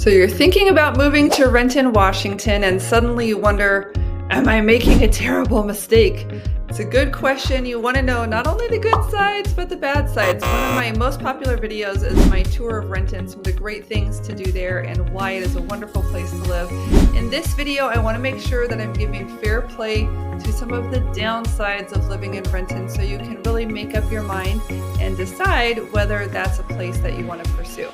So you're thinking about moving to Renton, Washington, and suddenly you wonder, am I making a terrible mistake? It's a good question. You want to know not only the good sides, but the bad sides. One of my most popular videos is my tour of Renton, some of the great things to do there and why it is a wonderful place to live. In this video, I want to make sure that I'm giving fair play to some of the downsides of living in Renton so you can really make up your mind and decide whether that's a place that you want to pursue.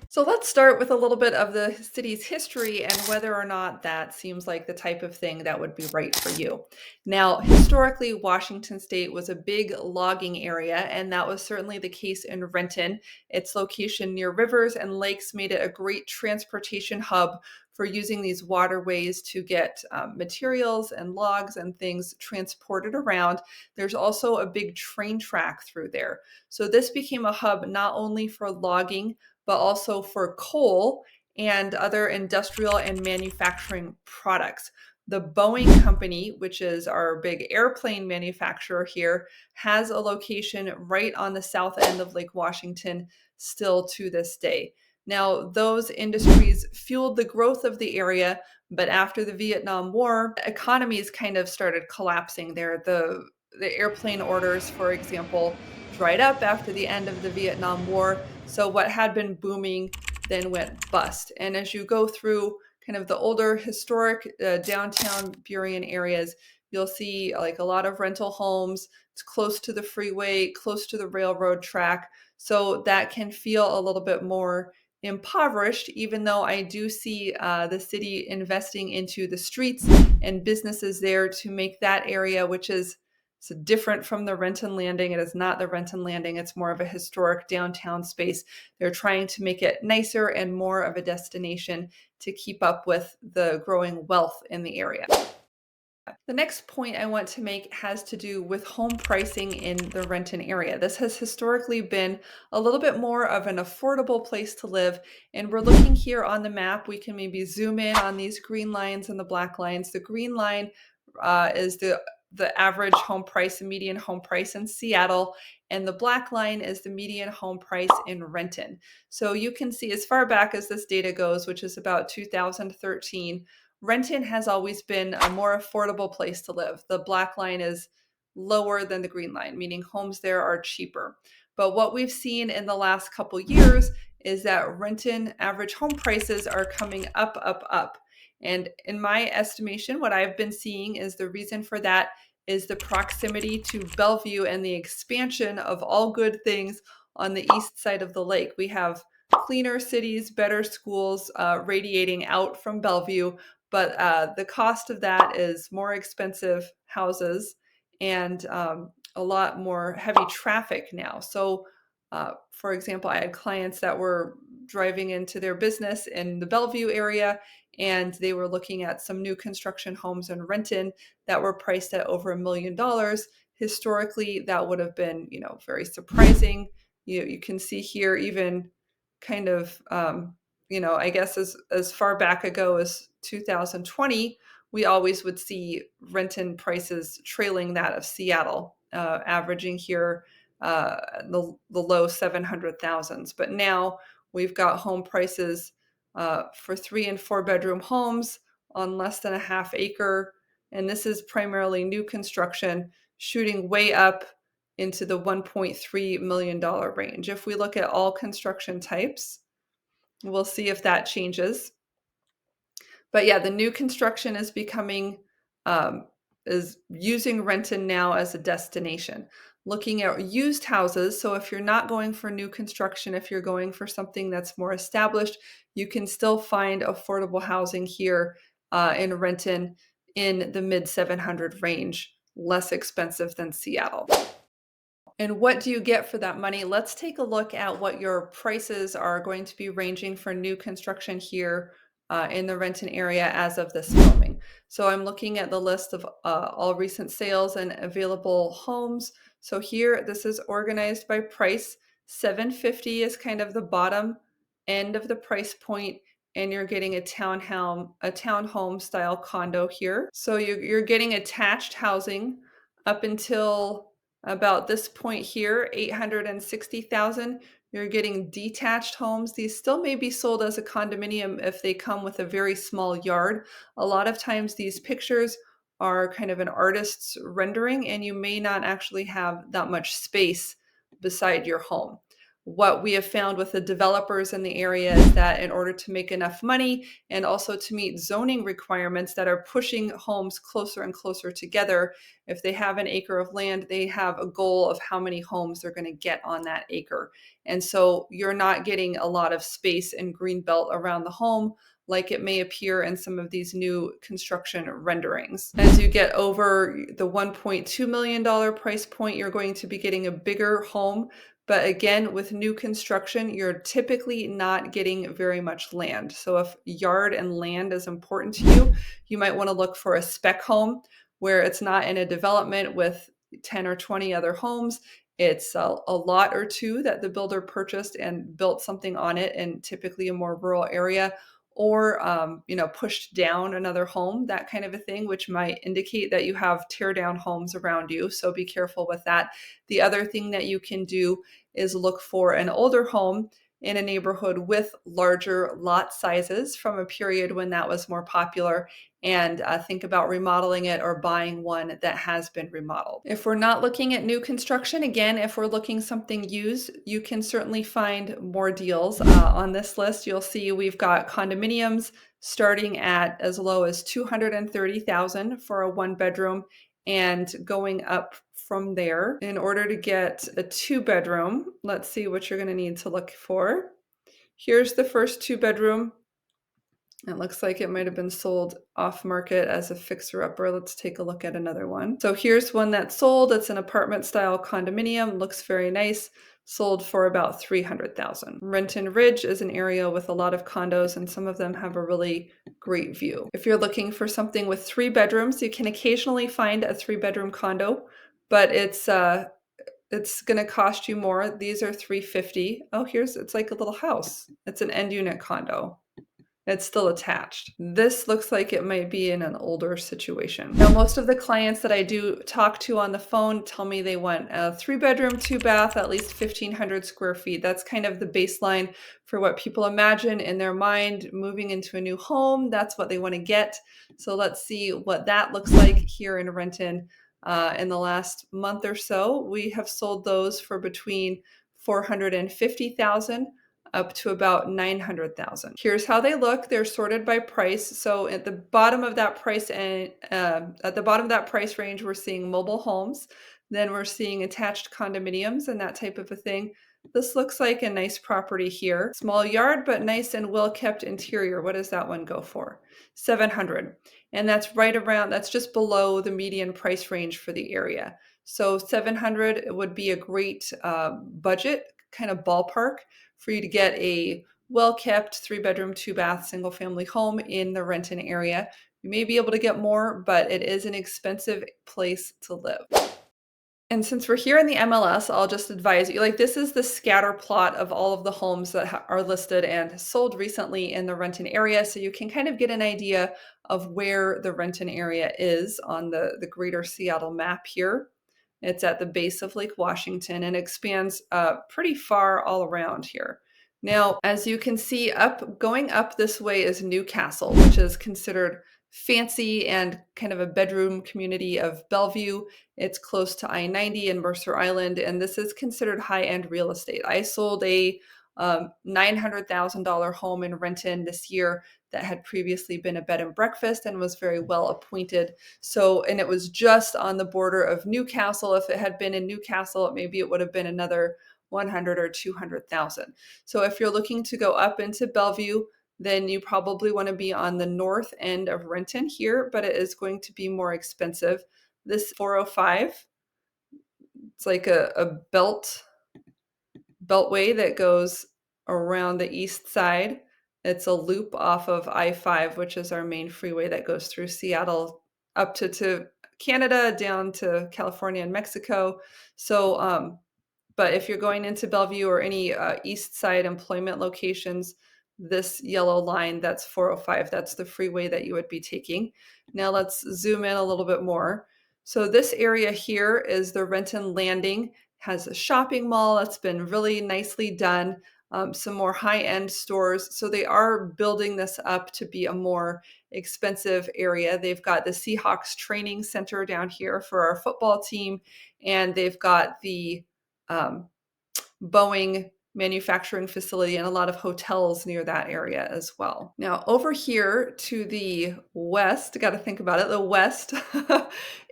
So let's start with a little bit of the city's history and whether or not that seems like the type of thing that would be right for you. Now, historically, Washington State was a big logging area, and that was certainly the case in Renton. Its location near rivers and lakes made it a great transportation hub for using these waterways to get materials and logs and things transported around. There's also a big train track through there. So this became a hub not only for logging, but also for coal and other industrial and manufacturing products. The Boeing Company, which is our big airplane manufacturer here, has a location right on the south end of Lake Washington still to this day. Now, those industries fueled the growth of the area, but after the Vietnam War, economies kind of started collapsing there. The airplane orders, for example, dried up after the end of the Vietnam War. So what had been booming then went bust. And as you go through kind of the older historic downtown Burien areas, you'll see like a lot of rental homes. It's close to the freeway, close to the railroad track. So that can feel a little bit more impoverished, even though I do see the city investing into the streets and businesses there to make that area, which is so different from the Renton Landing. It is not the Renton Landing. It's more of a historic downtown space. They're trying to make it nicer and more of a destination to keep up with the growing wealth in the area. The next point I want to make has to do with home pricing in the Renton area. This has historically been a little bit more of an affordable place to live. And we're looking here on the map. We can maybe zoom in on these green lines and the black lines. The green line is the average home price, the median home price in Seattle, and the black line is the median home price in Renton. So you can see as far back as this data goes, which is about 2013, Renton has always been a more affordable place to live. The black line is lower than the green line, meaning homes there are cheaper. But what we've seen in the last couple years is that Renton average home prices are coming up, up, up. And in my estimation, what I've been seeing is the reason for that is the proximity to Bellevue and the expansion of all good things on the east side of the lake. We have cleaner cities, better schools radiating out from Bellevue, but the cost of that is more expensive houses and a lot more heavy traffic now. So, for example, I had clients that were driving into their business in the Bellevue area, and they were looking at some new construction homes in Renton that were priced at over $1 million. Historically, that would have been, very surprising. You can see here even kind of, I guess as far back ago as 2020, we always would see Renton prices trailing that of Seattle, averaging here the low 700,000s. But now we've got home prices for 3 and 4 bedroom homes on less than a half acre. And this is primarily new construction, shooting way up into the $1.3 million range. If we look at all construction types, we'll see if that changes. But yeah, the new construction is becoming, is using Renton now as a destination. Looking at used houses, so if you're not going for new construction, if you're going for something that's more established, you can still find affordable housing here in Renton in the mid 700 range, less expensive than Seattle. And what do you get for that money? Let's take a look at what your prices are going to be ranging for new construction here in the Renton area as of this filming. So I'm looking at the list of all recent sales and available homes. So here, this is organized by price. $750 is kind of the bottom end of the price point. and you're getting a townhome style condo here. So you're getting attached housing up until about this point here, 860,000. You're getting detached homes. These still may be sold as a condominium if they come with a very small yard. A lot of times these pictures are kind of an artist's rendering, and you may not actually have that much space beside your home. What we have found with the developers in the area is that in order to make enough money and also to meet zoning requirements that are pushing homes closer and closer together, if they have an acre of land, they have a goal of how many homes they're going to get on that acre. And so you're not getting a lot of space and green belt around the home like it may appear in some of these new construction renderings. As you get over the $1.2 million price point, you're going to be getting a bigger home. But again, with new construction, you're typically not getting very much land. So if yard and land is important to you, you might want to look for a spec home where it's not in a development with 10 or 20 other homes. It's a lot or two that the builder purchased and built something on it in typically a more rural area, or pushed down another home, that kind of a thing, which might indicate that you have tear down homes around you. So be careful with that. The other thing that you can do is look for an older home in a neighborhood with larger lot sizes from a period when that was more popular, and think about remodeling it or buying one that has been remodeled. If we're not looking at new construction, again, if we're looking something used, you can certainly find more deals. On this list, you'll see we've got condominiums starting at as low as $230,000 for a one bedroom and going up from there. In order to get a two bedroom, let's see what you're going to need to look for. Here's the first two bedroom. It looks like it might have been sold off market as a fixer-upper. Let's take a look at another one. So here's one that's sold. It's an apartment style condominium. Looks very nice. Sold for about $300,000. Renton Ridge is an area with a lot of condos, and some of them have a really great view. If you're looking for something with 3 bedrooms, you can occasionally find a 3-bedroom condo, but it's going to cost you more. These are $350,000. Oh, it's like a little house. It's an end unit condo. It's still attached. This looks like it might be in an older situation. Now, most of the clients that I do talk to on the phone tell me they want a 3-bedroom, 2-bath, at least 1,500 square feet. That's kind of the baseline for what people imagine in their mind moving into a new home. That's what they want to get. So let's see what that looks like here in Renton. In the last month or so, we have sold those for between $450,000 up to about $900,000. Here's how they look. They're sorted by price. So at the bottom of that price range, we're seeing mobile homes. Then we're seeing attached condominiums and that type of a thing. This looks like a nice property here. Small yard, but nice and well-kept interior. What does that one go for? $700,000. And that's just below the median price range for the area. So $700,000 would be a great budget kind of ballpark for you to get a well-kept 3-bedroom, 2-bath, single-family home in the Renton area. You may be able to get more, but it is an expensive place to live. And since we're here in the MLS, I'll just advise you, this is the scatter plot of all of the homes that are listed and sold recently in the Renton area. So you can kind of get an idea of where the Renton area is on the greater Seattle map here. It's at the base of Lake Washington and expands pretty far all around here. Now, as you can see, going up this way is Newcastle, which is considered fancy and kind of a bedroom community of Bellevue. It's close to I-90 and Mercer Island, and this is considered high-end real estate. I sold a $900,000 home in Renton this year that had previously been a bed and breakfast and was very well appointed. And it was just on the border of Newcastle. If it had been in Newcastle, maybe it would have been another 100 or 200,000. So if you're looking to go up into Bellevue, then you probably want to be on the north end of Renton here, but it is going to be more expensive. This 405, it's like a beltway that goes around the east side. It's a loop off of I-5, which is our main freeway that goes through Seattle up to Canada, down to California and Mexico. So, but if you're going into Bellevue or any east side employment locations, this yellow line, that's 405. That's the freeway that you would be taking. Now let's zoom in a little bit more. So this area here is the Renton Landing, has a shopping mall that's been really nicely done, some more high-end stores. So they are building this up to be a more expensive area. They've got the Seahawks training center down here for our football team, and they've got the um, Boeing manufacturing facility and a lot of hotels near that area as well. Now, over here to the west, got to think about it, the west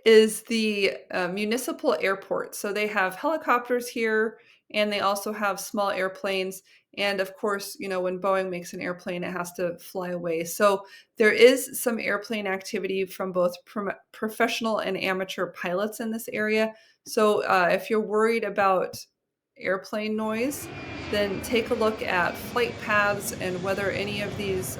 is the municipal airport. So they have helicopters here and they also have small airplanes. And of course, you know, when Boeing makes an airplane, it has to fly away. So there is some airplane activity from both professional and amateur pilots in this area. So if you're worried about airplane noise, then take a look at flight paths and whether any of these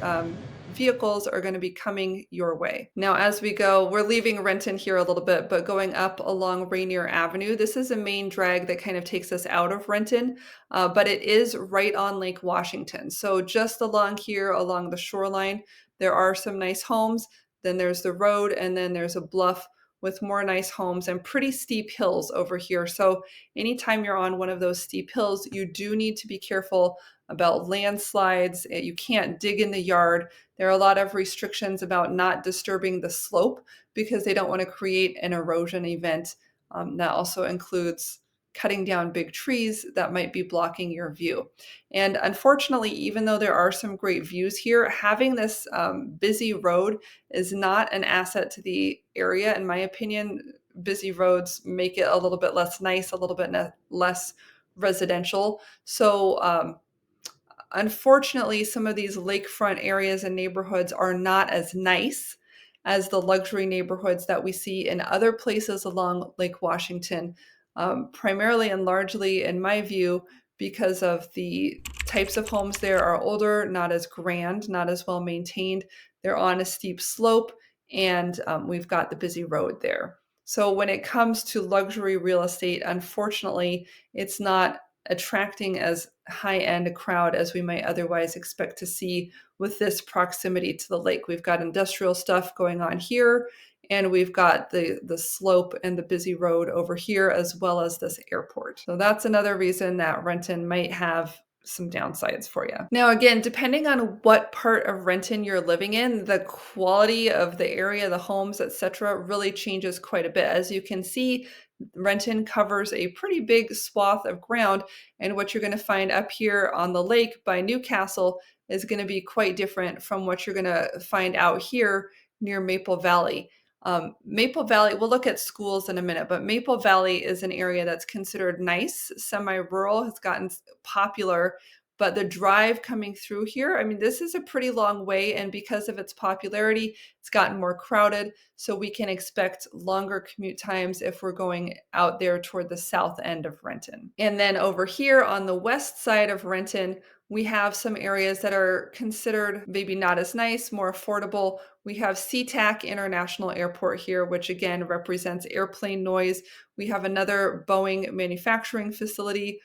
vehicles are going to be coming your way. Now, as we go, we're leaving Renton here a little bit, but going up along Rainier Avenue, this is a main drag that kind of takes us out of Renton, but it is right on Lake Washington. So just along here, along the shoreline, there are some nice homes. Then there's the road, and then there's a bluff with more nice homes and pretty steep hills over here. So anytime you're on one of those steep hills, you do need to be careful about landslides. You can't dig in the yard. There are a lot of restrictions about not disturbing the slope because they don't want to create an erosion event. That also includes cutting down big trees that might be blocking your view. And unfortunately, even though there are some great views here, having this busy road is not an asset to the area. In my opinion, busy roads make it a little bit less nice, a little bit less residential. So unfortunately, some of these lakefront areas and neighborhoods are not as nice as the luxury neighborhoods that we see in other places along Lake Washington, primarily and largely, in my view, because of the types of homes there are older, not as grand, not as well maintained. They're on a steep slope, and we've got the busy road there. So when it comes to luxury real estate, unfortunately, it's not attracting as high-end a crowd as we might otherwise expect to see with this proximity to the lake. We've got industrial stuff going on here, and we've got the slope and the busy road over here, as well as this airport. So that's another reason that Renton might have some downsides for you. Now, again, depending on what part of Renton you're living in, the quality of the area, the homes, etc., really changes quite a bit. As you can see, Renton covers a pretty big swath of ground, and what you're going to find up here on the lake by Newcastle is going to be quite different from what you're going to find out here near Maple Valley. Maple Valley, we'll look at schools in a minute, but Maple Valley is an area that's considered nice, semi-rural, has gotten popular, but the drive coming through here, I mean, this is a pretty long way, and because of its popularity, it's gotten more crowded, so we can expect longer commute times if we're going out there toward the south end of Renton. And then over here on the west side of Renton, we have some areas that are considered maybe not as nice, more affordable. We have SeaTac International Airport here, which again represents airplane noise. We have another Boeing manufacturing facility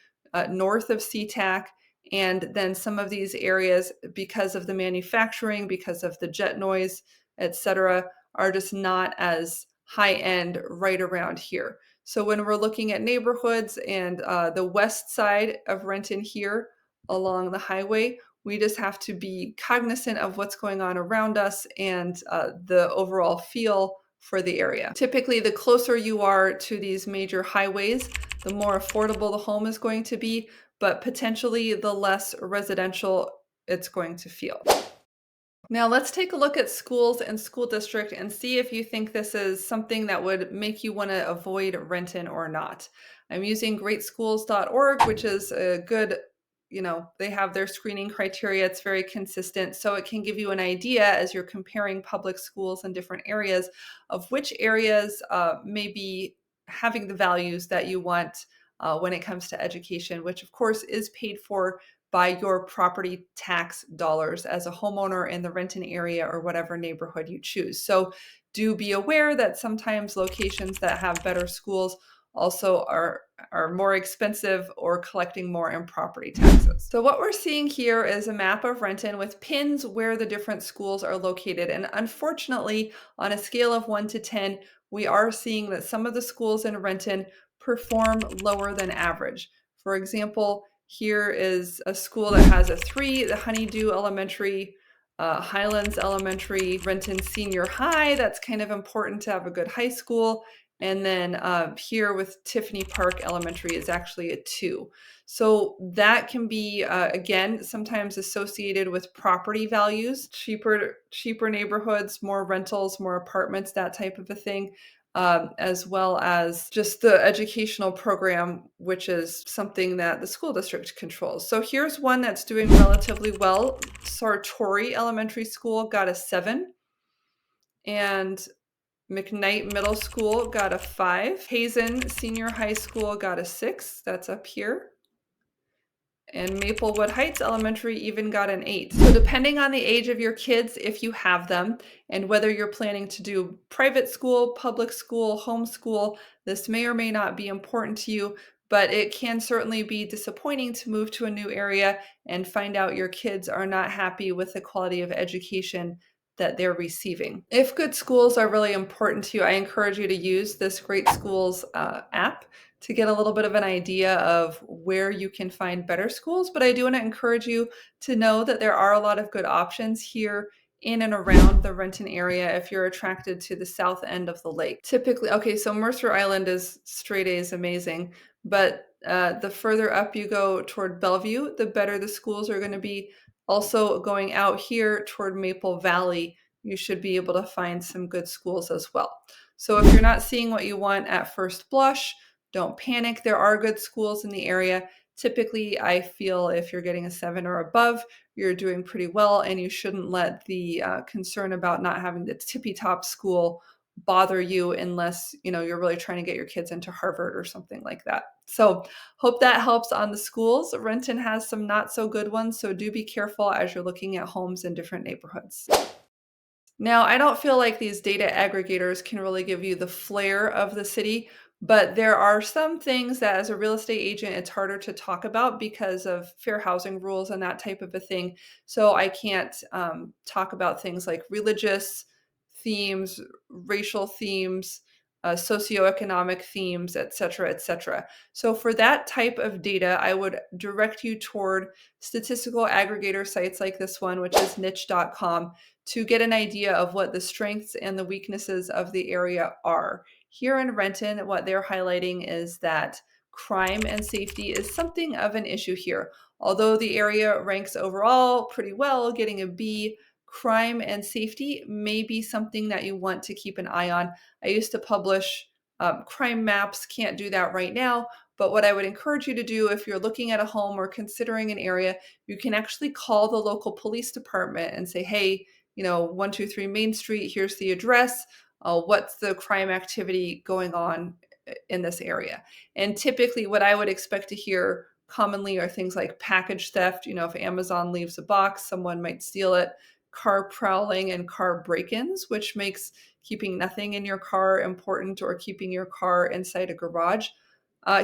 north of SeaTac. And then some of these areas, because of the manufacturing, because of the jet noise, etc., are just not as high end right around here. So when we're looking at neighborhoods and the west side of Renton here along the highway, we just have to be cognizant of what's going on around us and the overall feel for the area. Typically, the closer you are to these major highways, the more affordable the home is going to be, but potentially the less residential it's going to feel. Now let's take a look at schools and school district and see if you think this is something that would make you want to avoid Renton or not. I'm using greatschools.org, which is a good, they have their screening criteria. It's very consistent. So it can give you an idea as you're comparing public schools in different areas of which areas may be having the values that you want when it comes to education, which of course is paid for by your property tax dollars as a homeowner in the Renton area or whatever neighborhood you choose. So do be aware that sometimes locations that have better schools also are are more expensive or collecting more in property taxes. So what we're seeing here is a map of Renton with pins where the different schools are located. And unfortunately, on a scale of 1 to 10, we are seeing that some of the schools in Renton perform lower than average. For example, here is a school that has a 3, the Honeydew Elementary, Highlands Elementary, Renton Senior High. That's kind of important to have a good high school. And then here with Tiffany Park Elementary is actually a 2. So that can be, again, sometimes associated with property values, cheaper neighborhoods, more rentals, more apartments, that type of a thing. As well as just the educational program, which is something that the school district controls. So here's one that's doing relatively well. Sartori Elementary School got a 7, and McKnight Middle School got a 5. Hazen Senior High School got a 6. That's up here. And Maplewood Heights Elementary even got an 8. So depending on the age of your kids, if you have them, and whether you're planning to do private school, public school, homeschool, this may or may not be important to you, but it can certainly be disappointing to move to a new area and find out your kids are not happy with the quality of education that they're receiving. If good schools are really important to you, I encourage you to use this Great Schools app to get a little bit of an idea of where you can find better schools. But I do want to encourage you to know that there are a lot of good options here in and around the Renton area if you're attracted to the south end of the lake. Typically, okay, so Mercer Island is straight A's amazing, but the further up you go toward Bellevue, the better the schools are going to be. Also, going out here toward Maple Valley, you should be able to find some good schools as well. So if you're not seeing what you want at first blush, don't panic. There are good schools in the area. Typically, I feel if you're getting a 7 or above, you're doing pretty well, and you shouldn't let the concern about not having the tippy top school bother you unless you're really trying to get your kids into Harvard or something like that. So hope that helps on the schools. Renton has some not so good ones, so do be careful as you're looking at homes in different neighborhoods. Now, I don't feel like these data aggregators can really give you the flair of the city, but there are some things that as a real estate agent, it's harder to talk about because of fair housing rules and that type of a thing. So I can't talk about things like religious themes, racial themes, socioeconomic themes, et cetera, et cetera. So for that type of data, I would direct you toward statistical aggregator sites like this one, which is niche.com, to get an idea of what the strengths and the weaknesses of the area are. Here in Renton, what they're highlighting is that crime and safety is something of an issue here. Although the area ranks overall pretty well, getting a B, crime and safety may be something that you want to keep an eye on. I used to publish crime maps, can't do that right now. But what I would encourage you to do if you're looking at a home or considering an area, you can actually call the local police department and say, hey, 123 Main Street, here's the address. What's the crime activity going on in this area? And typically what I would expect to hear commonly are things like package theft. If Amazon leaves a box, someone might steal it, car prowling and car break-ins, which makes keeping nothing in your car important, or keeping your car inside a garage.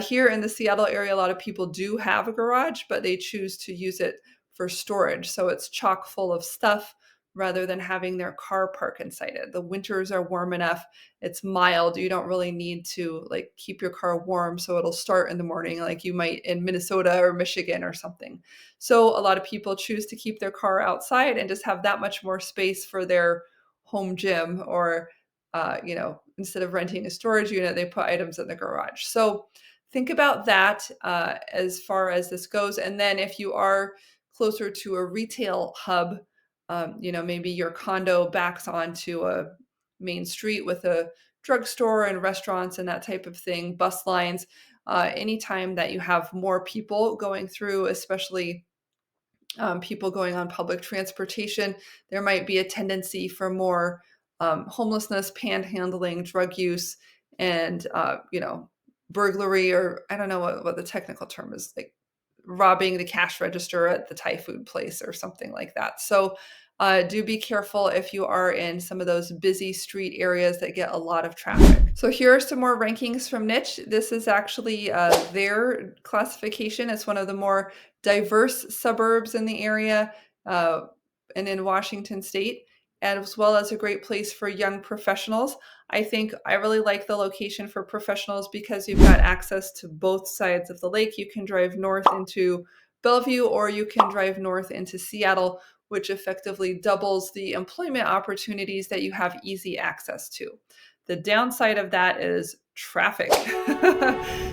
Here in the Seattle area, a lot of people do have a garage, but they choose to use it for storage. So it's chock full of stuff rather than having their car park inside it. The winters are warm enough. It's mild. You don't really need to keep your car warm so it'll start in the morning like you might in Minnesota or Michigan or something. So a lot of people choose to keep their car outside and just have that much more space for their home gym, or instead of renting a storage unit, they put items in the garage. So think about that as far as this goes. And then if you are closer to a retail hub, maybe your condo backs onto a main street with a drugstore and restaurants and that type of thing, bus lines. Anytime that you have more people going through, especially people going on public transportation, there might be a tendency for more homelessness, panhandling, drug use, and burglary, or I don't know what the technical term is, like robbing the cash register at the Thai food place or something like that. So do be careful if you are in some of those busy street areas that get a lot of traffic. So here are some more rankings from Niche. This is actually their classification. It's one of the more diverse suburbs in the area uh, and in Washington State, as well as a great place for young professionals. I think I really like the location for professionals because you've got access to both sides of the lake. You can drive north into Bellevue, or you can drive north into Seattle, which effectively doubles the employment opportunities that you have easy access to. The downside of that is traffic.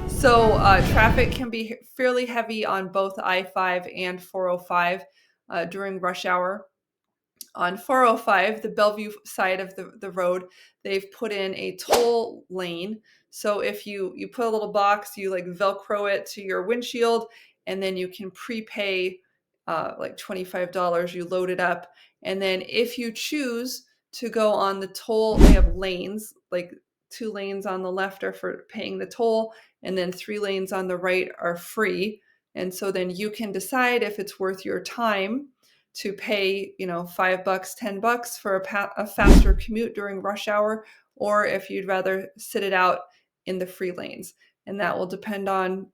So traffic can be fairly heavy on both I-5 and 405 during rush hour. On 405, the Bellevue side of the road, they've put in a toll lane. So if you put a little box, you like Velcro it to your windshield, and then you can prepay like $25. You load it up, and then if you choose to go on the toll, they have lanes, like 2 lanes on the left are for paying the toll, and then 3 lanes on the right are free. And so then you can decide if it's worth your time to pay, $5, $10 for a faster commute during rush hour, or if you'd rather sit it out in the free lanes. And that will depend on,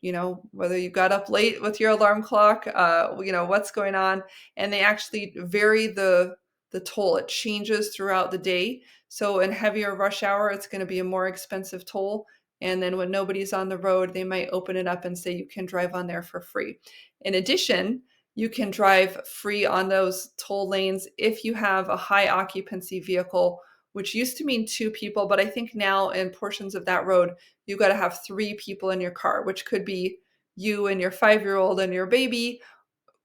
whether you got up late with your alarm clock, what's going on. And they actually vary the toll. It changes throughout the day. So in heavier rush hour, it's going to be a more expensive toll. And then when nobody's on the road, they might open it up and say you can drive on there for free. In addition, you can drive free on those toll lanes if you have a high occupancy vehicle, which used to mean 2 people, but I think now in portions of that road, you've got to have 3 people in your car, which could be you and your 5-year-old and your baby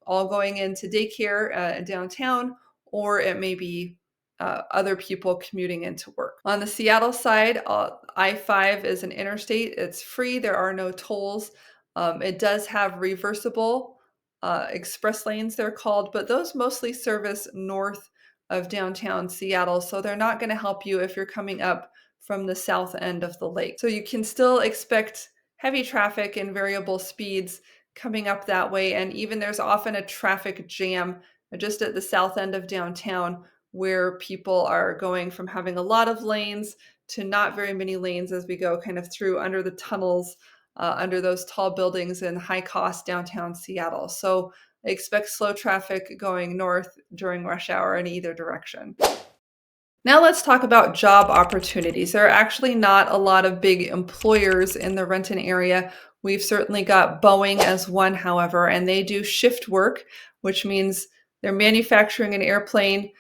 all going into daycare downtown, or it may be other people commuting into work. On the Seattle side, I-5 is an interstate. It's free. There are no tolls. It does have reversible express lanes, they're called, but those mostly service north of downtown Seattle. So they're not going to help you if you're coming up from the south end of the lake. So you can still expect heavy traffic and variable speeds coming up that way. And even there's often a traffic jam just at the south end of downtown where people are going from having a lot of lanes to not very many lanes as we go kind of through under the tunnels, under those tall buildings in high cost downtown Seattle. So I expect slow traffic going north during rush hour in either direction. Now let's talk about job opportunities. There are actually not a lot of big employers in the Renton area. We've certainly got Boeing as one, however, and they do shift work, which means they're manufacturing an airplane.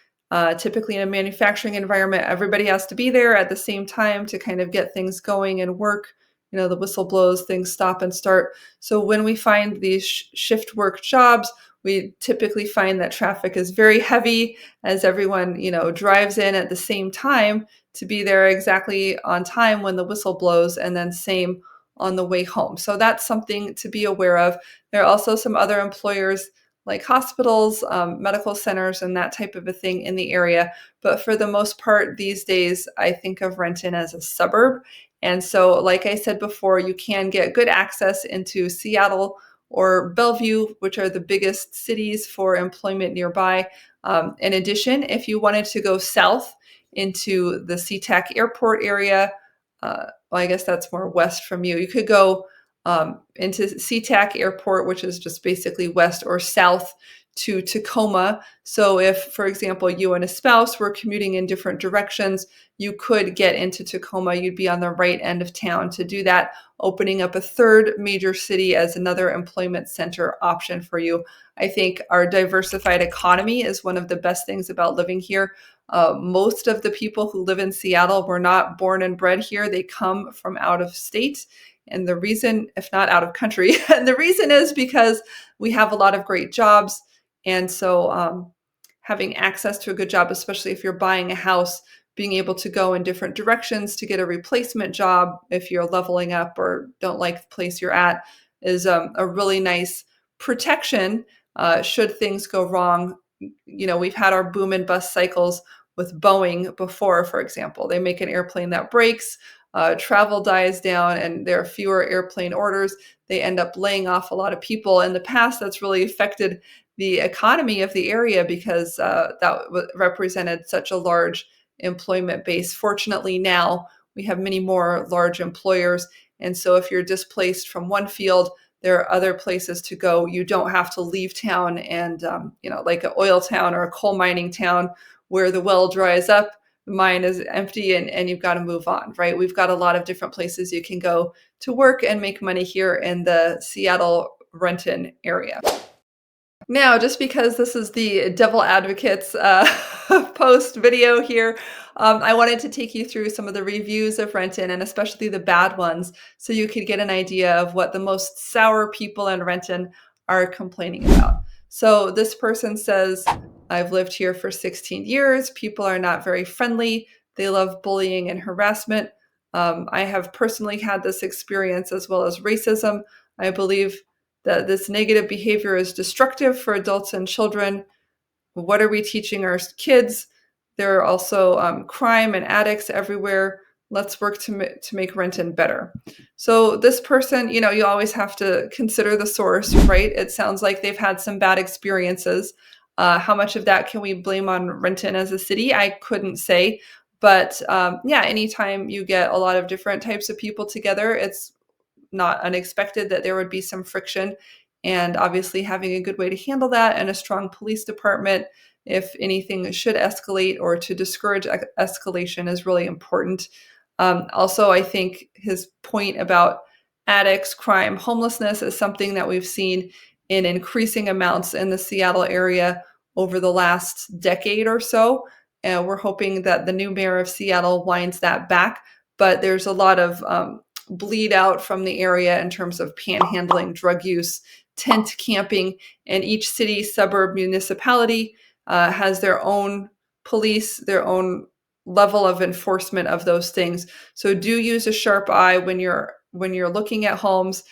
Typically in a manufacturing environment, everybody has to be there at the same time to kind of get things going and work. The whistle blows, things stop and start. So when we find these shift work jobs, we typically find that traffic is very heavy as everyone, drives in at the same time to be there exactly on time when the whistle blows, and then same on the way home. So that's something to be aware of. There are also some other employers like hospitals, medical centers, and that type of a thing in the area. But for the most part these days, I think of Renton as a suburb. And so, like I said before, you can get good access into Seattle or Bellevue, which are the biggest cities for employment nearby. In addition, if you wanted to go south into the SeaTac airport area, well, I guess that's more west from you. You could go into SeaTac airport, which is just basically west or south to Tacoma. So if, for example, you and a spouse were commuting in different directions, you could get into Tacoma. You'd be on the right end of town to do that, opening up a third major city as another employment center option for you. I think our diversified economy is one of the best things about living here. Most of the people who live in Seattle were not born and bred here. They come from out of state. And the reason, if not out of country, and the reason is because we have a lot of great jobs. And so having access to a good job, especially if you're buying a house, being able to go in different directions to get a replacement job if you're leveling up or don't like the place you're at, is a really nice protection should things go wrong. We've had our boom and bust cycles with Boeing before, for example. They make an airplane that breaks, travel dies down, and there are fewer airplane orders. They end up laying off a lot of people. In the past, that's really affected the economy of the area because represented such a large employment base. Fortunately, now we have many more large employers. And so if you're displaced from one field, there are other places to go. You don't have to leave town and, like an oil town or a coal mining town where the well dries up, the mine is empty, and you've got to move on, right? We've got a lot of different places you can go to work and make money here in the Seattle Renton area. Now, just because this is the Devil Advocates post video here, I wanted to take you through some of the reviews of Renton and especially the bad ones so you could get an idea of what the most sour people in Renton are complaining about. So this person says, I've lived here for 16 years. People are not very friendly. They love bullying and harassment. I have personally had this experience as well as racism. I believe that this negative behavior is destructive for adults and children. What are we teaching our kids? There are also crime and addicts everywhere. Let's work to make Renton better. So this person, you always have to consider the source, right? It sounds like they've had some bad experiences. How much of that can we blame on Renton as a city? I couldn't say. But anytime you get a lot of different types of people together, it's not unexpected that there would be some friction, and obviously having a good way to handle that and a strong police department if anything should escalate or to discourage escalation is really important. Also, I think his point about addicts, crime, homelessness is something that we've seen in increasing amounts in the Seattle area over the last decade or so. And we're hoping that the new mayor of Seattle winds that back. But there's a lot of bleed out from the area in terms of panhandling, drug use, tent camping, and each city, suburb, municipality has their own police, their own level of enforcement of those things. So do use a sharp eye when you're looking at homes.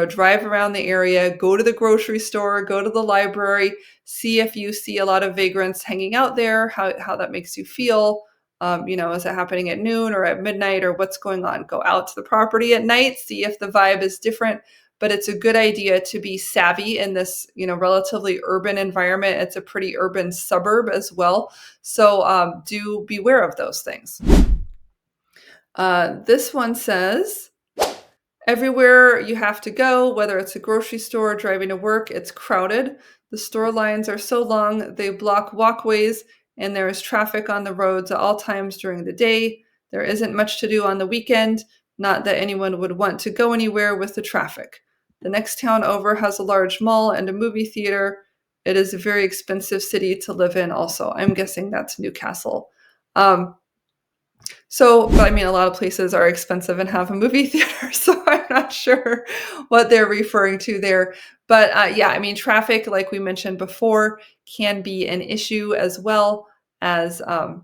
Drive around the area, go to the grocery store, go to the library, see if you see a lot of vagrants hanging out there, how that makes you feel. Is it happening at noon or at midnight or what's going on? Go out to the property at night, see if the vibe is different. But it's a good idea to be savvy in this, relatively urban environment. It's a pretty urban suburb as well. So do beware of those things. This one says, everywhere you have to go, whether it's a grocery store or driving to work, it's crowded. The store lines are so long, they block walkways, and there is traffic on the roads at all times during the day. There isn't much to do on the weekend, not that anyone would want to go anywhere with the traffic. The next town over has a large mall and a movie theater. It is a very expensive city to live in also. I'm guessing that's Newcastle. But I mean, a lot of places are expensive and have a movie theater, so I'm not sure what they're referring to there. But traffic, like we mentioned before, can be an issue as well as, a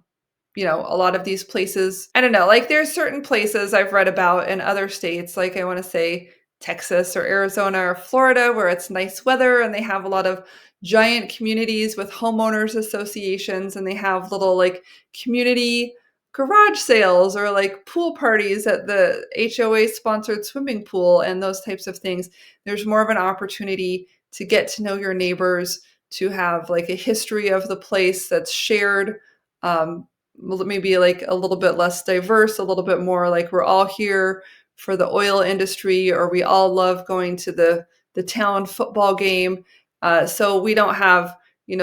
lot of these places. I don't know, like there's certain places I've read about in other states, like I want to say Texas or Arizona or Florida, where it's nice weather and they have a lot of giant communities with homeowners associations, and they have little like community garage sales or like pool parties at the HOA sponsored swimming pool and those types of things. There's more of an opportunity to get to know your neighbors, to have like a history of the place that's shared, maybe like a little bit less diverse, a little bit more like we're all here for the oil industry, or we all love going to the town football game. So we don't have,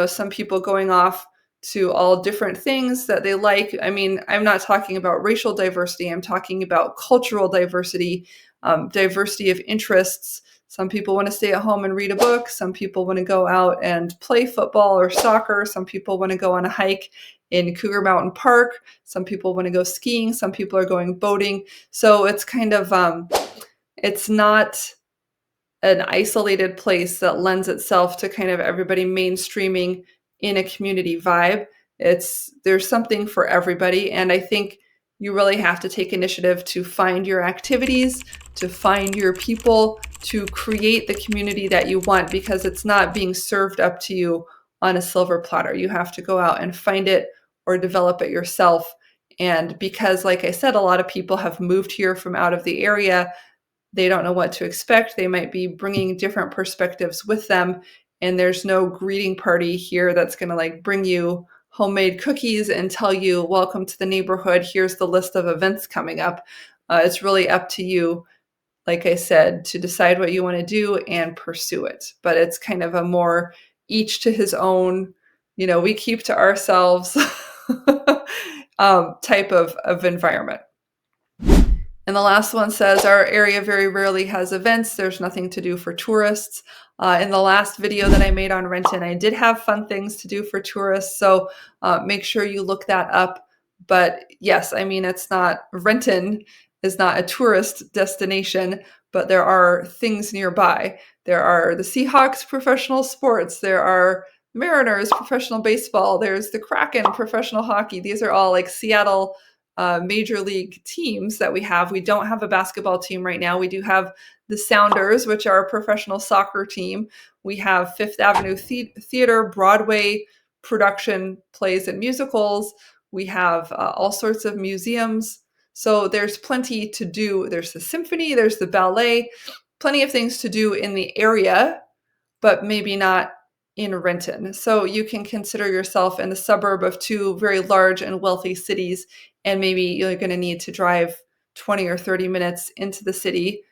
some people going off to all different things that they like. I mean, I'm not talking about racial diversity. I'm talking about cultural diversity, diversity of interests. Some people want to stay at home and read a book. Some people want to go out and play football or soccer. Some people want to go on a hike in Cougar Mountain Park. Some people want to go skiing. Some people are going boating. So it's kind of, it's not an isolated place that lends itself to kind of everybody mainstreaming in a community vibe. There's something for everybody. And I think you really have to take initiative to find your activities, to find your people, to create the community that you want, because it's not being served up to you on a silver platter. You have to go out and find it or develop it yourself. And because, like I said, a lot of people have moved here from out of the area, they don't know what to expect. They might be bringing different perspectives with them. and there's no greeting party here that's going to like bring you homemade cookies and tell you, welcome to the neighborhood. Here's the list of events coming up. It's really up to you, like I said, to decide what you want to do and pursue it. But it's kind of a more each to his own, we keep to ourselves type of environment. And the last one says, our area very rarely has events. There's nothing to do for tourists. In the last video that I made on Renton, I did have fun things to do for tourists. So make sure you look that up. But yes, I mean, Renton is not a tourist destination, but there are things nearby. There are the Seahawks professional sports. There are Mariners professional baseball. There's the Kraken professional hockey. These are all like Seattle major league teams that we have. We don't have a basketball team right now. We do have the Sounders, which are a professional soccer team. We have Fifth Avenue Theater, Broadway production plays and musicals. We have all sorts of museums. So there's plenty to do. There's the symphony, there's the ballet, plenty of things to do in the area, but maybe not in Renton. So you can consider yourself in the suburb of two very large and wealthy cities, and maybe you're going to need to drive 20 or 30 minutes into the city,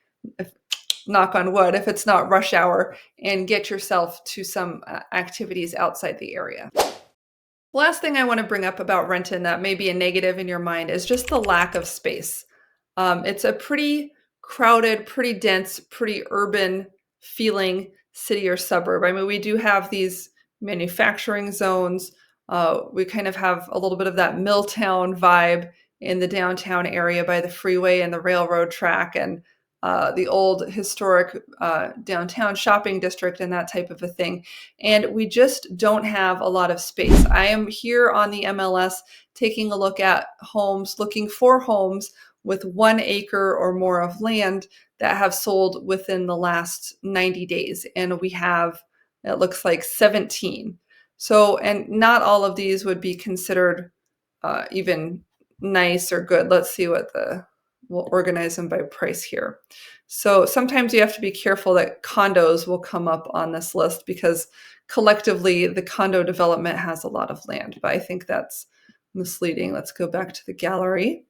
knock on wood, if it's not rush hour, and get yourself to some activities outside the area. Last thing I want to bring up about Renton that may be a negative in your mind is just the lack of space. It's a pretty crowded, pretty dense, pretty urban feeling city or suburb. I mean, we do have these manufacturing zones. We kind of have a little bit of that Milltown vibe in the downtown area by the freeway and the railroad track, and the old historic downtown shopping district and that type of a thing. And we just don't have a lot of space. I am here on the MLS taking a look at homes, looking for homes with 1 acre or more of land that have sold within the last 90 days. And we have, it looks like 17. So, and not all of these would be considered even nice or good. Let's see we'll organize them by price here. So sometimes you have to be careful that condos will come up on this list because collectively the condo development has a lot of land, but I think that's misleading. Let's go back to the gallery.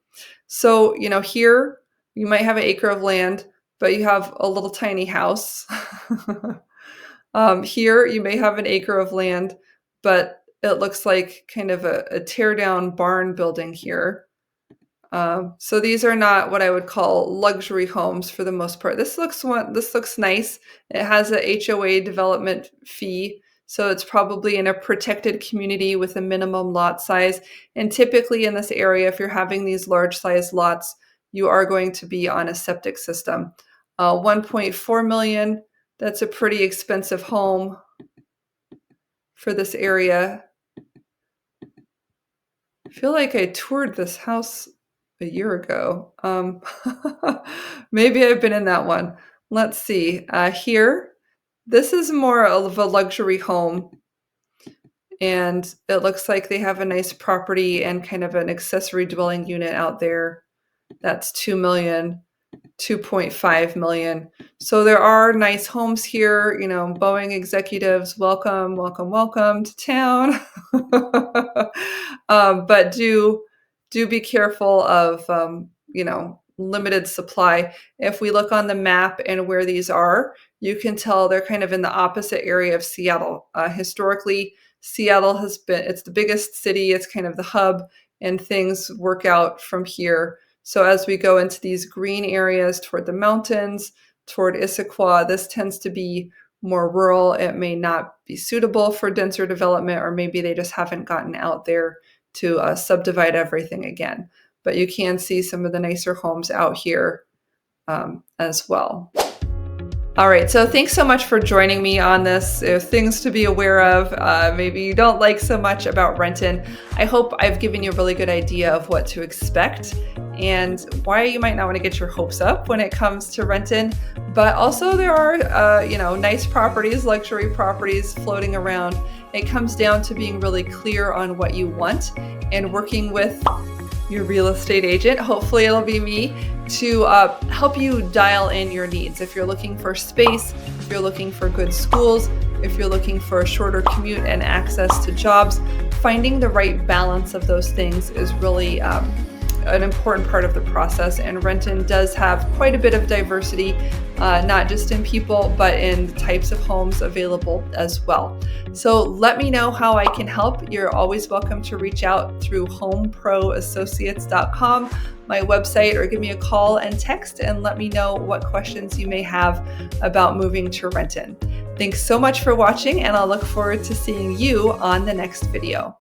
So, here you might have an acre of land, but you have a little tiny house. Here you may have an acre of land, but it looks like kind of a tear down barn building here. So these are not what I would call luxury homes for the most part. This looks nice. It has a HOA development fee. So it's probably in a protected community with a minimum lot size. And typically in this area, if you're having these large size lots, you are going to be on a septic system. 1.4 million, that's a pretty expensive home for this area. I feel like I toured this house a year ago. Maybe I've been in that one. Let's see. Here, this is more of a luxury home. And it looks like they have a nice property and kind of an accessory dwelling unit out there. That's 2 million, 2.5 million. So there are nice homes here, Boeing executives, welcome to town. But do be careful of, limited supply. If we look on the map and where these are, you can tell they're kind of in the opposite area of Seattle. Historically, Seattle it's the biggest city. It's kind of the hub, and things work out from here. So as we go into these green areas toward the mountains, toward Issaquah, this tends to be more rural. It may not be suitable for denser development, or maybe they just haven't gotten out there to subdivide everything again. But you can see some of the nicer homes out here as well. All right, so thanks so much for joining me on this. Things to be aware of. Maybe you don't like so much about Renton. I hope I've given you a really good idea of what to expect and why you might not want to get your hopes up when it comes to Renton. But also there are, nice properties, luxury properties floating around. It comes down to being really clear on what you want and working with your real estate agent, hopefully it'll be me, to help you dial in your needs. If you're looking for space, if you're looking for good schools, if you're looking for a shorter commute and access to jobs, finding the right balance of those things is really an important part of the process. And Renton does have quite a bit of diversity, not just in people, but in the types of homes available as well. So let me know how I can help. You're always welcome to reach out through homeproassociates.com, my website, or give me a call and text and let me know what questions you may have about moving to Renton. Thanks so much for watching, and I'll look forward to seeing you on the next video.